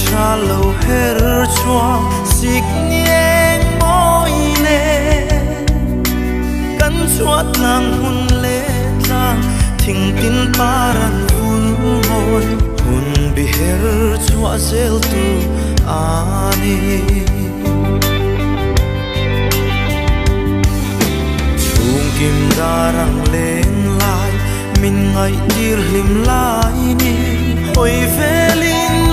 tra lâu her choa xích nheng môi nè cắn chuột nàng hun lệ lang thình tin paran hun ngồi hun bi her choa zel tu ani chung kim darang lên lại mình ngày dir lim lại ni hồi về linh